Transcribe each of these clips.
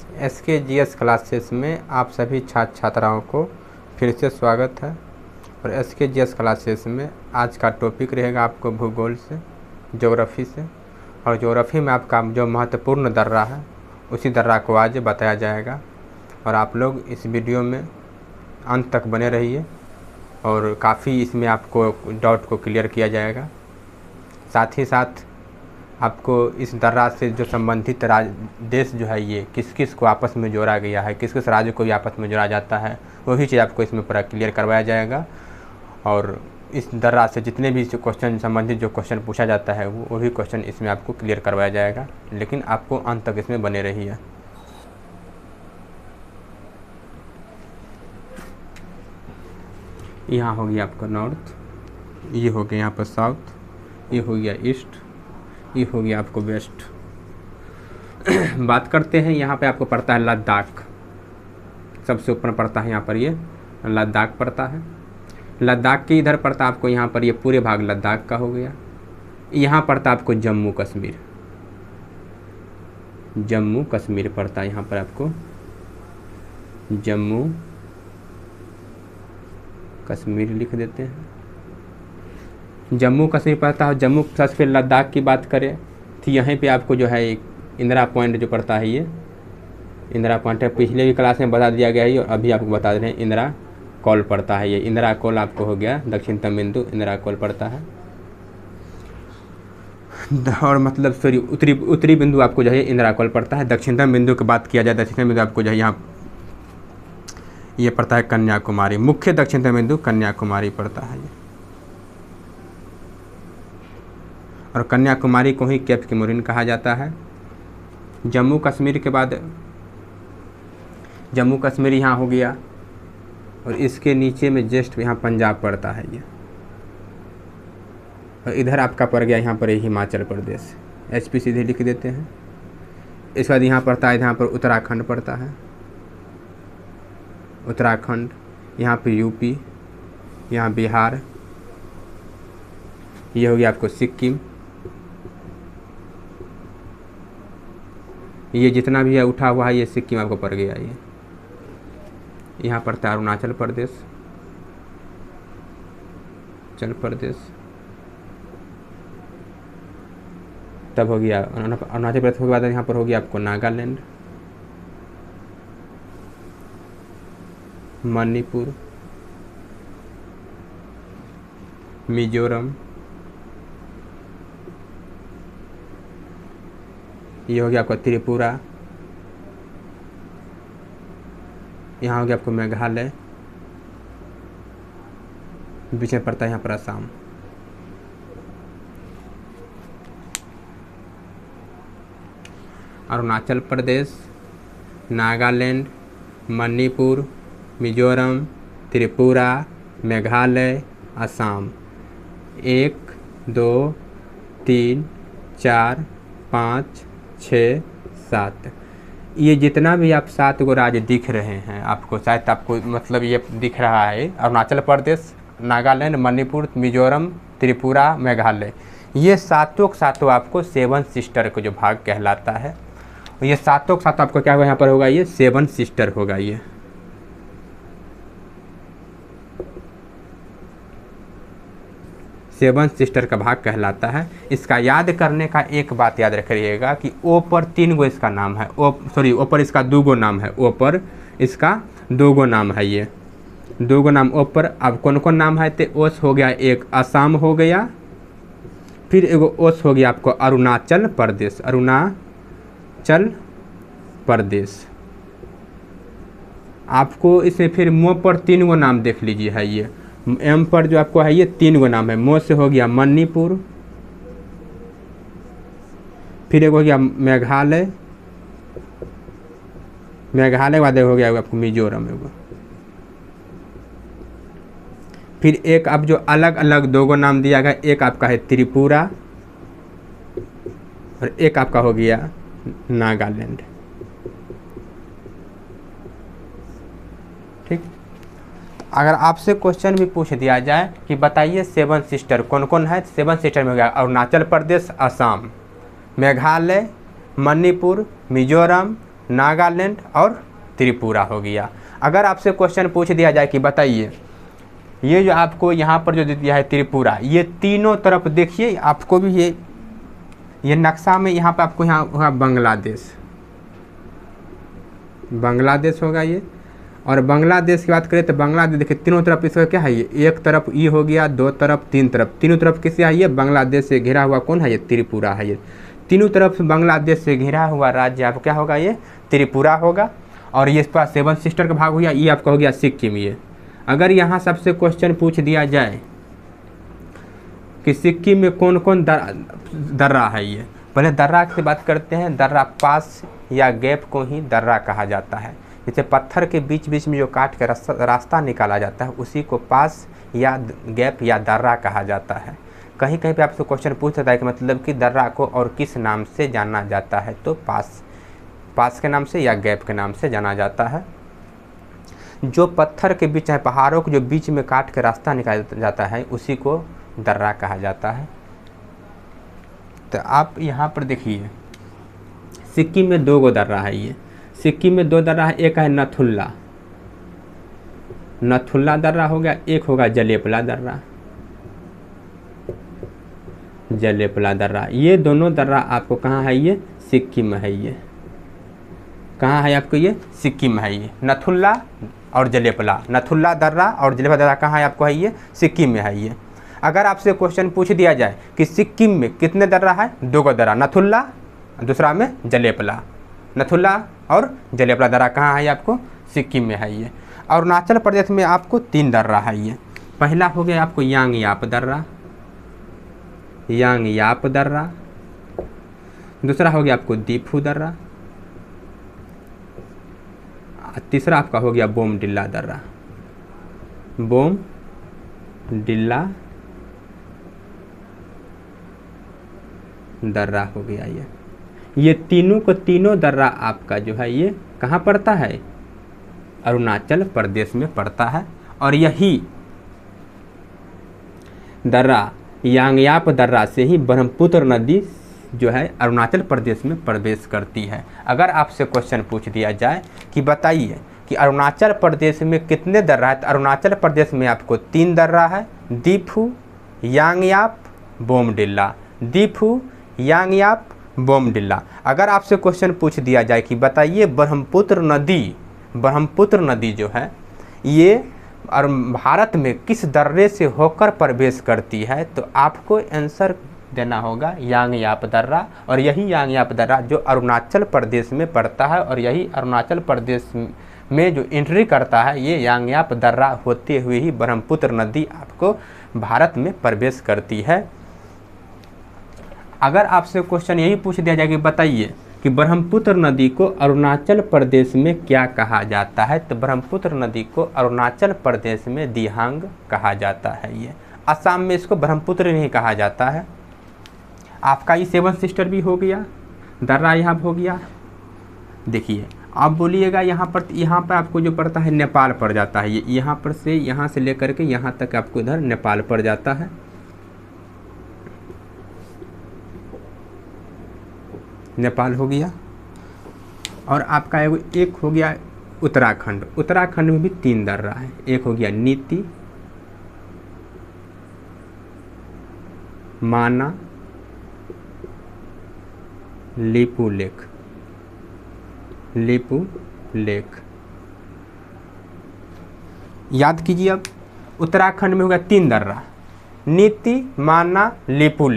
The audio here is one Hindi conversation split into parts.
SKGS क्लासेस में आप सभी छात्र छात्राओं को फिर से स्वागत है। और SKGS क्लासेस में आज का टॉपिक रहेगा आपको भूगोल से, ज्योग्राफी से। और ज्योग्राफी में आपका जो महत्वपूर्ण दर्रा है उसी दर्रा को आज बताया जाएगा। और आप लोग इस वीडियो में अंत तक बने रहिए और काफ़ी इसमें आपको डाउट को क्लियर किया जाएगा। साथ ही साथ आपको इस दर्रा से जो संबंधित देश जो है ये किस किस को आपस में जोड़ा गया है, किस किस राज्य को भी आपस में जोड़ा जाता है, वही चीज़ आपको इसमें पूरा क्लियर करवाया जाएगा। और इस दर्रा से जितने भी क्वेश्चन संबंधित जो क्वेश्चन पूछा जाता है वो भी क्वेश्चन इसमें आपको क्लियर करवाया जाएगा, लेकिन आपको अंत तक इसमें बने रहिए। यहाँ हो गया आपका नॉर्थ, ये हो गया यहाँ पर साउथ, ये हो गया ईस्ट, ये हो गया आपको वेस्ट। बात करते हैं यहाँ पे आपको पड़ता है लद्दाख, सबसे ऊपर पड़ता है यहाँ पर ये लद्दाख पड़ता है। लद्दाख के इधर पड़ता है आपको यहाँ पर ये पूरे भाग लद्दाख का हो गया। यहाँ पड़ता है आपको जम्मू कश्मीर, जम्मू कश्मीर पड़ता है यहाँ पर आपको जम्मू कश्मीर लिख देते हैं। जम्मू कश्मीर पड़ता है। जम्मू प्लस फिर लद्दाख की बात करें तो यहीं पे आपको जो है एक इंदिरा पॉइंट जो पड़ता है, ये इंदिरा पॉइंट है। पिछले भी क्लास में बता दिया गया है और अभी आपको बता दे रहे हैं इंदिरा कॉल पड़ता है। ये इंदिरा कॉल आपको हो गया दक्षिणतम बिंदु, इंदिरा कॉल पड़ता है। और मतलब सॉरी उत्तरी बिंदु आपको जो है इंदिरा कॉल पड़ता है। दक्षिणतम बिंदु की बात किया जाए, दक्षिणतम बिंदु आपको जो है यहाँ ये पड़ता है कन्याकुमारी। मुख्य दक्षिणतम बिंदु कन्याकुमारी पड़ता है ये। और कन्याकुमारी को ही केप केमोरिन कहा जाता है। जम्मू कश्मीर के बाद जम्मू कश्मीर यहाँ हो गया और इसके नीचे में जस्ट यहाँ पंजाब पड़ता है ये। और इधर आपका पड़ गया यहाँ पर हिमाचल प्रदेश, HP सीधे लिख देते हैं। इसके बाद यहाँ पड़ता है, यहाँ पर उत्तराखंड पड़ता है, उत्तराखंड। यहाँ पे UP, यहाँ बिहार, ये हो गया आपको सिक्किम। ये जितना भी है उठा हुआ है ये सिक्किम आपको पड़ गया ये। यहाँ पड़ता है अरुणाचल प्रदेश, अरुणाचल प्रदेश। तब हो गया अरुणाचल प्रदेश के बाद यहाँ पर हो गया आपको नागालैंड, मणिपुर, मिजोरम, ये हो गया आपका त्रिपुरा, यहाँ हो गया आपको मेघालय, बीच में पड़ता है यहाँ पर असम। अरुणाचल प्रदेश, नागालैंड, मणिपुर, मिजोरम, त्रिपुरा, मेघालय, असम। 1 2 3 4 5 6 7, ये जितना भी आप 7 गो राज्य दिख रहे हैं आपको, शायद आपको मतलब ये दिख रहा है अरुणाचल प्रदेश, नागालैंड, मणिपुर, मिजोरम, त्रिपुरा, मेघालय, ये सातों के सातों आपको 7 सिस्टर को जो भाग कहलाता है। ये सातों के साथ आपको क्या होगा यहाँ पर होगा, ये 7 सिस्टर होगा ये। सेवन सिस्टर का भाग कहलाता है। इसका याद करने का एक बात याद रखिएगा कि ओ पर 3 गो इसका नाम है, ओ पर इसका 2 गो नाम है, ओ पर इसका 2 गो नाम है, ये 2 गो नाम ओ पर। अब कौन कौन नाम है, तो ओस हो गया एक असम हो गया, फिर एगो ओस हो गया आपको अरुणाचल प्रदेश, अरुणाचल प्रदेश। आपको इसमें फिर मो पर 3 गो नाम देख लीजिए है ये। एम पर जो आपको है ये 3 गो नाम है। मो से हो गया मणिपुर, फिर एक हो गया मेघालय, मेघालय के बाद हो गया आपको मिजोरम एगो। फिर एक अब जो अलग अलग 2 गो नाम दिया गया, एक आपका है त्रिपुरा और एक आपका हो गया नागालैंड। ठीक, अगर आपसे क्वेश्चन भी पूछ दिया जाए कि बताइए 7 सिस्टर कौन कौन है, 7 सिस्टर में हो गया अरुणाचल प्रदेश, असम, मेघालय, मणिपुर, मिजोरम, नागालैंड और त्रिपुरा हो गया। अगर आपसे क्वेश्चन पूछ दिया जाए कि बताइए ये जो आपको यहाँ पर जो दिया है त्रिपुरा, ये तीनों तरफ देखिए आपको भी ये नक्शा में यहाँ पर आपको यहाँ होगा बांग्लादेश, बांग्लादेश होगा ये। और बांग्लादेश की बात करें तो बांग्लादेश देखिए तीनों तरफ इसका क्या है, ये एक तरफ ये हो गया, दो तरफ तीन तरफ, तीनों तरफ किससे है ये बांग्लादेश से घिरा हुआ कौन है ये त्रिपुरा है। ये तीनों तरफ बांग्लादेश से घिरा हुआ राज्य आपको क्या होगा ये त्रिपुरा होगा। और ये इस पर 7 सिस्टर का भाग हो गया, ये आपका हो गया सिक्किम। ये अगर यहाँ सबसे क्वेश्चन पूछ दिया जाए कि सिक्किम में कौन कौन दर्रा है, ये पहले दर्रा की बात करते हैं। दर्रा पास या गैप को ही दर्रा कहा जाता है। जैसे पत्थर के बीच बीच में जो काट के रास्ता निकाला जाता है उसी को पास या गैप या दर्रा कहा जाता है। कहीं कहीं पे आपसे क्वेश्चन पूछ सकता है कि मतलब कि दर्रा को और किस नाम से जाना जाता है, तो पास के नाम से या गैप के नाम से जाना जाता है। जो पत्थर के बीच है, पहाड़ों के जो बीच में काट के रास्ता निकाला जाता है उसी को दर्रा कहा जाता है। तो आप यहाँ पर देखिए सिक्किम में 2 दर्रा है। ये सिक्किम में 2 दर्रा है, एक है नथुल्ला दर्रा हो गया, एक होगा जलेपला दर्रा। ये दोनों दर्रा आपको कहाँ है, ये सिक्किम में है। ये कहाँ है आपको, ये सिक्किम में है। ये नथुल्ला और जलेपला, नथुल्ला दर्रा और जलेपला दर्रा कहाँ है आपको, है ये सिक्किम में है। ये अगर आपसे क्वेश्चन पूछ दिया जाए कि सिक्किम में कितने दर्रा है, 2 दर्रा, नथुल्ला दूसरा में जलेपला। नथुल्ला और जलेपला दर्रा कहाँ है आपको, सिक्किम में है। ये अरुणाचल प्रदेश में आपको 3 दर्रा है। ये पहला हो गया आपको यांगयाप दर्रा, दूसरा हो गया आपको दीफू दर्रा, तीसरा आपका हो गया बोमडिल्ला दर्रा हो गया। ये तीनों को तीनों दर्रा आपका जो है ये कहाँ पड़ता है, अरुणाचल प्रदेश में पड़ता है। और यही दर्रा यांगयाप दर्रा से ही ब्रह्मपुत्र नदी जो है अरुणाचल प्रदेश में प्रवेश करती है। अगर आपसे क्वेश्चन पूछ दिया जाए कि बताइए कि अरुणाचल प्रदेश में कितने दर्रा है, तो अरुणाचल प्रदेश में आपको 3 दर्रा है, दीफू, यांगयाप, बोमडिल्ला। दीफू, यांगयाप, बोमडिल्ला। अगर आपसे क्वेश्चन पूछ दिया जाए कि बताइए ब्रह्मपुत्र नदी जो है ये और भारत में किस दर्रे से होकर प्रवेश करती है, तो आपको आंसर देना होगा यांगयाप दर्रा। और यही यांगयाप दर्रा जो अरुणाचल प्रदेश में पड़ता है, और यही अरुणाचल प्रदेश में जो एंट्री करता है ये यांगयाप दर्रा होते हुए ही ब्रह्मपुत्र नदी आपको भारत में प्रवेश करती है। अगर आपसे क्वेश्चन यही पूछ दिया जाए कि बताइए कि ब्रह्मपुत्र नदी को अरुणाचल प्रदेश में क्या कहा जाता है, तो ब्रह्मपुत्र नदी को अरुणाचल प्रदेश में दिहांग कहा जाता है। ये असम में इसको ब्रह्मपुत्र नहीं कहा जाता है। आपका ये 7 सिस्टर भी हो गया, दर्रा यहाँ हो गया। देखिए आप बोलिएगा यहाँ पर आपको जो पड़ता है नेपाल पड़ जाता है। ये यहाँ से लेकर के यहाँ तक आपको इधर नेपाल पड़ जाता है। नेपाल हो गया। और आपका एक हो गया उत्तराखंड में भी 3 दर्रा है। एक हो गया नीति, माना, लीपू लेक। याद कीजिए अब उत्तराखंड में होगा 3 दर्रा, नीति, माना, लीपू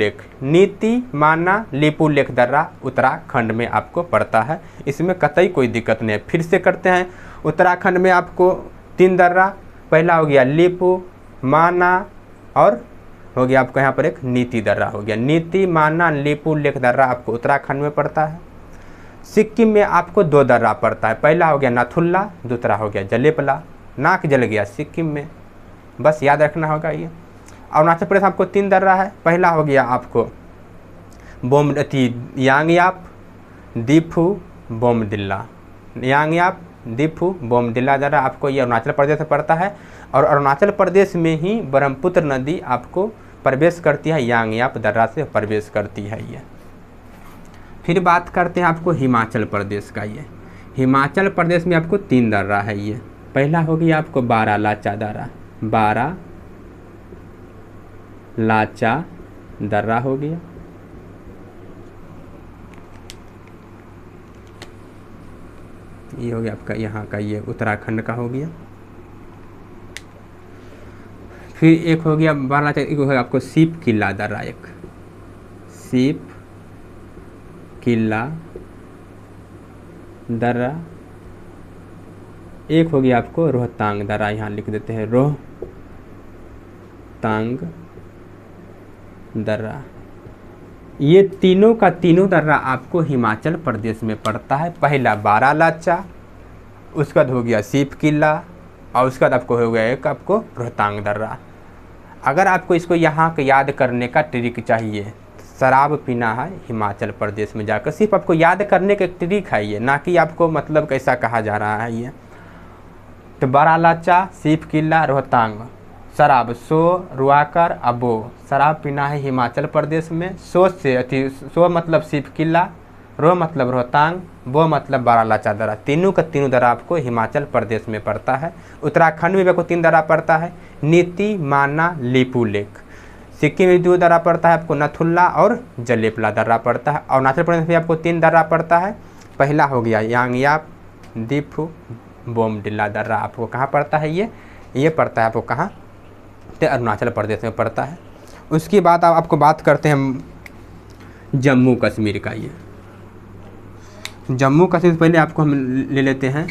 लेक दर्रा उत्तराखंड में आपको पड़ता है। इसमें कतई कोई दिक्कत नहीं है। फिर से करते हैं। उत्तराखंड में आपको 3 दर्रा, पहला हो गया लीपू, माना और हो गया आपको यहाँ पर एक नीति दर्रा हो गया। नीति, माना, लीपू लेक दर्रा आपको उत्तराखंड में पड़ता है। सिक्किम में आपको 2 दर्रा पड़ता है, पहला हो गया नथुल्ला, दूसरा हो गया जलेपला। नाक जल गया सिक्किम में, बस याद रखना होगा ये। अरुणाचल प्रदेश आपको 3 दर्रा है, पहला हो गया आपको यांगयाप, दीफू, बोमडिल्ला। यांगयाप, दीफू, बोमडिल्ला दर्रा आपको ये अरुणाचल प्रदेश में पड़ता है। और अरुणाचल प्रदेश में ही ब्रह्मपुत्र नदी आपको प्रवेश करती है, यांगयाप दर्रा से प्रवेश करती है ये। फिर बात करते हैं आपको हिमाचल प्रदेश का। ये हिमाचल प्रदेश में आपको 3 दर्रा है ये। पहला हो गया आपको बारा लाचा दर्रा, बारा लाचा दर्रा हो गया। ये हो गया आपका यहाँ का, ये उत्तराखंड का हो गया। फिर एक हो गया बारा लाचा, एक हो गया आपको सीप किला दर्रा, एक सीप किला दर्रा। एक हो गया आपको रोहतांग दर्रा, यहाँ लिख देते हैं रोहतांग दर्रा। ये तीनों का तीनों दर्रा आपको हिमाचल प्रदेश में पड़ता है। पहला बारा लाचा, उसके बाद हो गया सीप किला, और उसके बाद आपको हो गया एक आपको रोहतांग दर्रा। अगर आपको इसको यहाँ के याद करने का ट्रिक चाहिए, शराब पीना है हिमाचल प्रदेश में जाकर, सिर्फ आपको याद करने का एक ट्रिक है ये, ना कि आपको मतलब कैसा कहा जा रहा है ये। तो बारा लाचा, सीप किला, रोहतांग, शराब सो रुआकर अबो, शराब पीना है हिमाचल प्रदेश में। सो से अति, सो मतलब सीप किला, रो मतलब रोहतांग, बो मतलब बारा लाचा दर्रा। तीनों का तीनों दर्रा आपको हिमाचल प्रदेश में पड़ता है। उत्तराखंड में आपको 3 दर्रा पड़ता है, नीति, माना, लिपुलेख। सिक्किम में 2 दर्रा पड़ता है आपको, नथुल्ला और जलेपला दर्रा पड़ता है। अरुणाचल प्रदेश में आपको 3 दर्रा पड़ता है। पहला हो गया यांगयाप, दीफू, बोमडिला दर्रा आपको कहाँ पड़ता है ये पड़ता है आपको कहाँ, तो अरुणाचल प्रदेश में पड़ता है। उसके बाद आपको बात करते हैं जम्मू कश्मीर का। ये जम्मू कश्मीर पहले आपको हम ले लेते हैं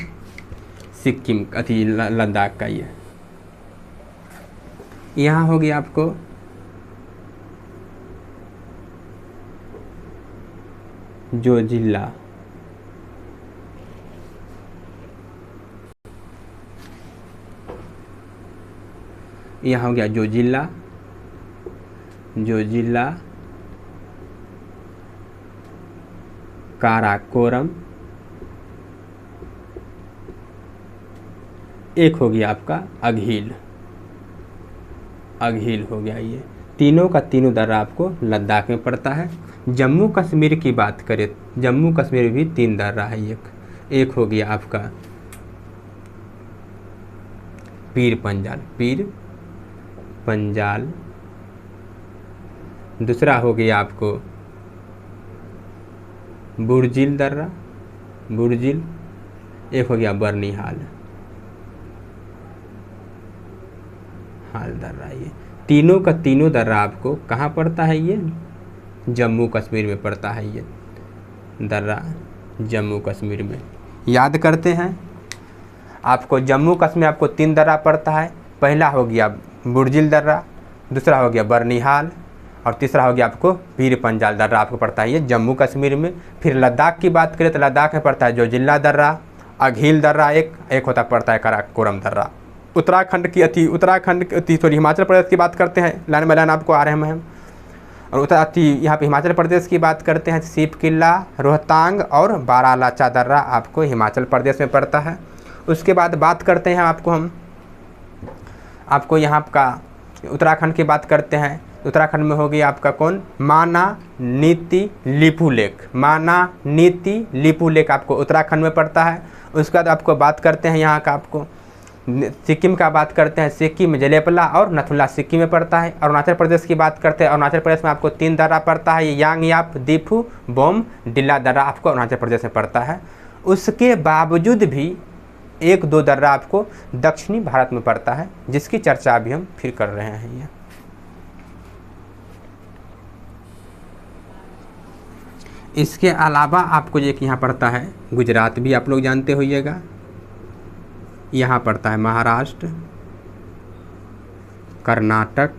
सिक्किम अति लद्दाख का। ये यहाँ हो गया आपको जो जिला, यहाँ हो गया जो जिला काराकोरम। एक हो गया आपका अघील हो गया। ये तीनों का तीनों दर्रा आपको लद्दाख में पड़ता है। जम्मू कश्मीर की बात करें, जम्मू कश्मीर भी 3 दर्रा है। एक हो गया आपका पीर पंजाल, दूसरा हो गया आपको बुर्जिल दर्रा, एक हो गया बर्निहाल दर्रा। ये तीनों का तीनों दर्रा आपको कहाँ पड़ता है, ये जम्मू कश्मीर में पड़ता है। ये दर्रा जम्मू कश्मीर में याद करते हैं। आपको जम्मू कश्मीर आपको 3 दर्रा पड़ता है। पहला हो गया बुर्जिल दर्रा, दूसरा हो गया बर्निहाल, और तीसरा हो गया आपको पीर पंजाल दर्रा आपको पड़ता है ये जम्मू कश्मीर में। फिर लद्दाख की बात करें तो लद्दाख में पड़ता है जो जिला दर्रा, अघील दर्रा, एक होता पड़ता है काराकोरम दर्रा। उत्तराखंड की हिमाचल प्रदेश की बात करते हैं, लाइन बाय लाइन आपको आ रहे हैं हम। और यहाँ पे हिमाचल प्रदेश की बात करते हैं, सीप किला, रोहतांग और बारा लाचा दर्रा आपको हिमाचल प्रदेश में पड़ता है। उसके बाद बात करते हैं आपको यहाँ का उत्तराखंड की बात करते हैं। उत्तराखंड में हो गया आपका कौन, माना, नीति, लिपुलेख। माना, नीति, लिपुलेख आपको उत्तराखंड में पड़ता है। उसके बाद आपको बात करते हैं यहाँ का आपको सिक्किम का बात करते हैं, सिक्किम में जलेपला और नथुला सिक्किम में पड़ता है। अरुणाचल प्रदेश की बात करते हैं, अरुणाचल प्रदेश में आपको 3 दर्रा पड़ता है, यांगयाप, दीफू, बोम डिला दर्रा आपको अरुणाचल प्रदेश में पड़ता है। उसके बावजूद भी 1-2 दर्रा आपको दक्षिणी भारत में पड़ता है, जिसकी चर्चा अभी हम फिर कर रहे हैं। ये इसके अलावा आपको एक यहाँ पड़ता है गुजरात, भी आप लोग जानते होइएगा। यहाँ पड़ता है महाराष्ट्र, कर्नाटक,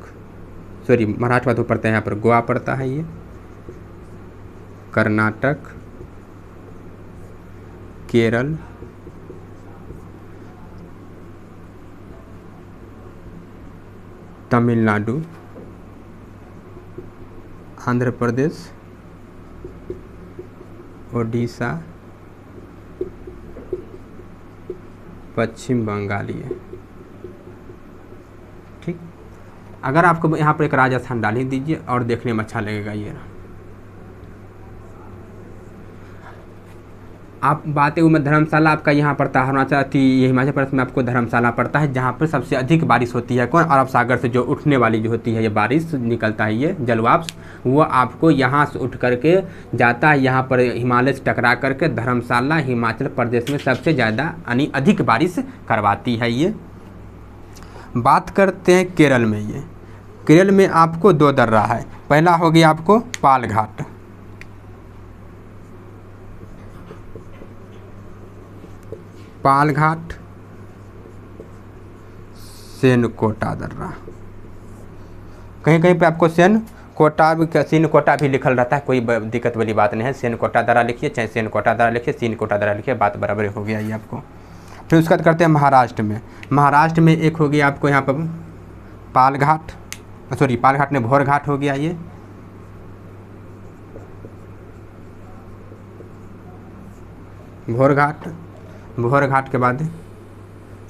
महाराष्ट्र बाद पड़ता है यहाँ पर गोवा पड़ता है, ये कर्नाटक, केरल, तमिलनाडु, आंध्र प्रदेश, ओडिशा, पश्चिम बंगाल। ये ठीक। अगर आपको यहाँ पर एक राजस्थान डाल ही दीजिए और देखने में अच्छा लगेगा। ये आप बात है में धर्मशाला आपका यहाँ पड़ता है अरुणाचल ये हिमाचल प्रदेश में आपको धर्मशाला पड़ता है, जहाँ पर सबसे अधिक बारिश होती है। कौन? अरब सागर से जो उठने वाली जो होती है ये बारिश निकलता है, ये जलवाष्प, वो आपको यहाँ से उठ करके जाता है, यहाँ पर हिमालय से टकरा करके धर्मशाला हिमाचल प्रदेश में सबसे ज़्यादा यानी अधिक बारिश करवाती है ये। बात करते हैं केरल में। ये केरल में आपको 2 दर्रा है। पहला हो गया आपको पाल घाट, पाल घाट, सेनकोटा दर्रा। कहीं कहीं पे आपको सेनकोटा भी लिखल रहता है, कोई दिक्कत वाली बात नहीं है। सेनकोटा दर्रा लिखिए, चाहे सेनकोटा दर्रा लिखिए, सीनकोटा दर्रा लिखिए, बात बराबर हो गया ये आपको। फिर उसके बाद करते हैं महाराष्ट्र में। महाराष्ट्र में एक हो गया आपको यहाँ पर पाल घाट, सॉरी पाल घाट ने भोर घाट हो गया ये, भोर घाट। भोर घाट के बाद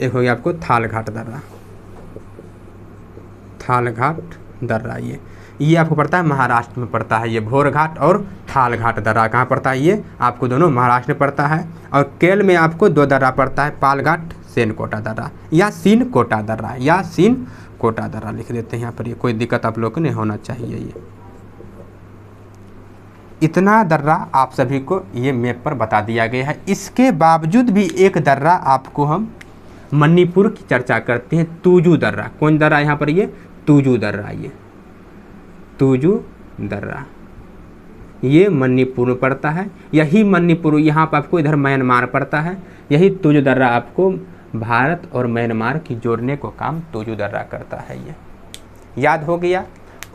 एक हो गया आपको थाल घाट दर्रा, थाल घाट दर्रा। ये आपको पड़ता है महाराष्ट्र में पड़ता है, ये भोर घाट और थाल घाट दर्रा कहाँ पड़ता है? ये आपको दोनों महाराष्ट्र में पड़ता है। और केरल में आपको 2 दर्रा पड़ता है, पाल घाट, सेनकोटा दर्रा या सीनकोटा दर्रा, या सीनकोटा दर्रा लिख देते हैं यहाँ पर। ये कोई दिक्कत आप लोग को नहीं होना चाहिए। ये इतना दर्रा आप सभी को ये मैप पर बता दिया गया है। इसके बावजूद भी एक दर्रा आपको हम मणिपुर की चर्चा करते हैं, तुजू दर्रा। कौन दर्रा यहाँ पर? ये तुजू दर्रा, ये तुजू दर्रा, ये मणिपुर में पड़ता है। यही मणिपुर यहाँ पर आपको इधर म्यांमार पड़ता है। यही तुजू दर्रा आपको भारत और म्यांमार की जोड़ने को काम तुजू दर्रा करता है। ये याद हो गया,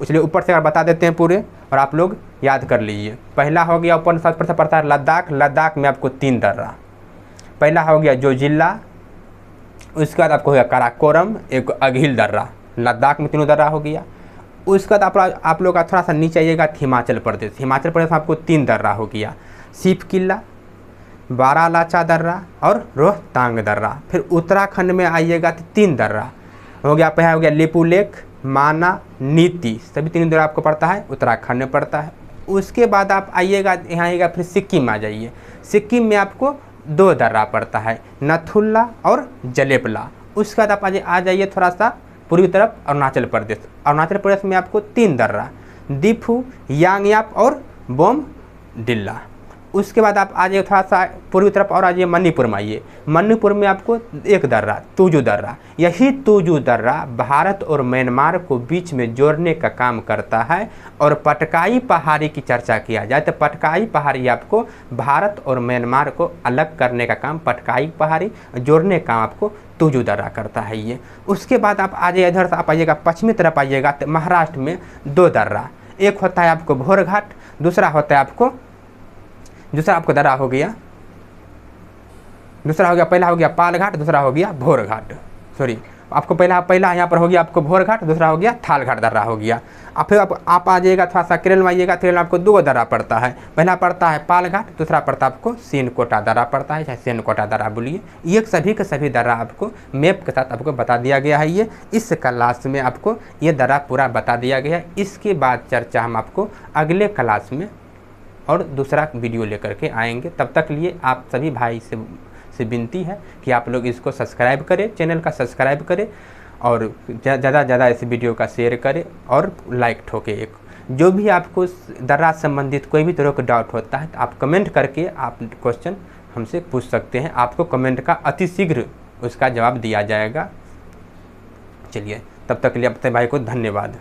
इसलिए ऊपर से बता देते हैं पूरे और आप लोग याद कर लीजिए। पहला हो गया ऊपर से पड़ता है लद्दाख, लद्दाख में आपको 3 दर्रा। पहला हो गया जोजिला, उसके बाद आपको हो गया काराकोरम, एक अघिल दर्रा। लद्दाख में 3 दर्रा हो गया। उसके बाद आप लोग का थोड़ा सा नीचे आइएगा हिमाचल प्रदेश। हिमाचल प्रदेश में आपको 3 दर्रा हो गया, सिप किला, बारालाचा दर्रा और रोहतांग दर्रा। फिर उत्तराखंड में आइएगा तो 3 दर्रा हो गया। पहला हो गया लिपू लेक, माना, नीति, सभी 3 दर्रा आपको पड़ता है, उत्तराखंड में पड़ता है। उसके बाद आप आइएगा यहाँ आइएगा, फिर सिक्किम आ जाइए। सिक्किम में आपको 2 दर्रा पड़ता है, नथुला और जलेपला। उसके बाद आप आ जाइए थोड़ा सा पूर्वी तरफ अरुणाचल प्रदेश। अरुणाचल प्रदेश में आपको 3 दर्रा, दीफू, यांगयाप और बोमडिल्ला। उसके बाद आप आ जाइए थोड़ा सा पूर्वी तरफ और आ जाइए मणिपुर में आइए। मणिपुर में आपको 1 दर्रा, तुजू दर्रा। यही तुजू दर्रा भारत और म्यांमार को बीच में जोड़ने का काम करता है। और पटकाई पहाड़ी की चर्चा किया जाए तो पटकाई पहाड़ी आपको भारत और म्यांमार को अलग करने का काम, पटकाई पहाड़ी जोड़ने का काम आपको तुजू दर्रा करता है ये। उसके बाद आप आ जाइए इधर से आप आइएगा पश्चिमी तरफ आइएगा तो महाराष्ट्र में 2 दर्रा, एक होता है आपको भोर घाट, दूसरा होता है आपको दर्रा हो गया, दूसरा हो गया, पहला हो गया पाल घाट, दूसरा हो गया भोर घाट। सॉरी आपको पहला यहाँ पर हो गया आपको भोर घाट, दूसरा हो गया थाल घाट दर्रा हो गया। अब फिर आप आ जाइएगा थोड़ा सा केरल में आइएगा, केरल में आपको 2 दर्रा पड़ता है। पहला पड़ता है पाल घाट, दूसरा पड़ता है आपको सीनकोटा दर्रा पड़ता है, चाहे सेनकोटा दर्रा बोलिए। ये सभी के सभी दर्रा आपको मैप के साथ आपको बता दिया गया है। ये इस क्लास में आपको ये दर्रा पूरा बता दिया गया है। इसके बाद चर्चा हम आपको अगले क्लास में और दूसरा वीडियो लेकर के आएंगे। तब तक लिए आप सभी भाई से विनती है कि आप लोग इसको सब्सक्राइब करें, चैनल का सब्सक्राइब करें और ज़्यादा से ज़्यादा इस वीडियो का शेयर करें और लाइक ठोके एक। जो भी आपको दर्रा संबंधित कोई भी तरह का डाउट होता है तो आप कमेंट करके आप क्वेश्चन हमसे पूछ सकते हैं। आपको कमेंट का अतिशीघ्र उसका जवाब दिया जाएगा। चलिए तब तक के लिए अपने भाई को धन्यवाद।